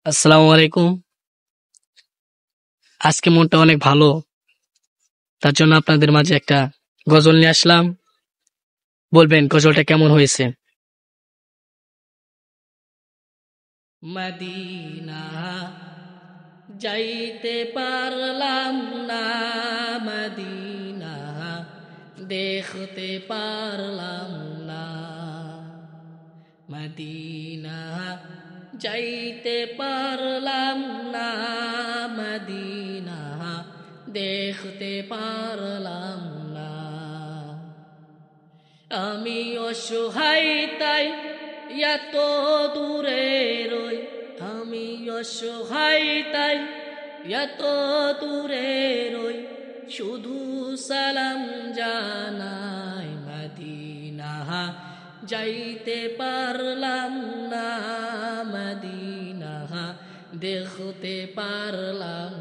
আসসালামু আলাইকুম। আজকে মনটা অনেক ভালো, তার জন্য আপনাদের মাঝে একটা গজল নিয়ে আসলাম। বলবেন গজলটা কেমন হয়েছে? মদিনা যাইতে পারলাম না, মদিনা দেখতে পারলাম না, মদিনা যাইতে পারলাম না, মদিনা দেখতে পারলাম না। আমি অসহায় তাই এত দূরে রই, আমি অসহায় তাই এত দূরে রই, শুধু সালাম জানাই, মদিনা যাইতে পারলাম না, মদিনা দেখতে পারলাম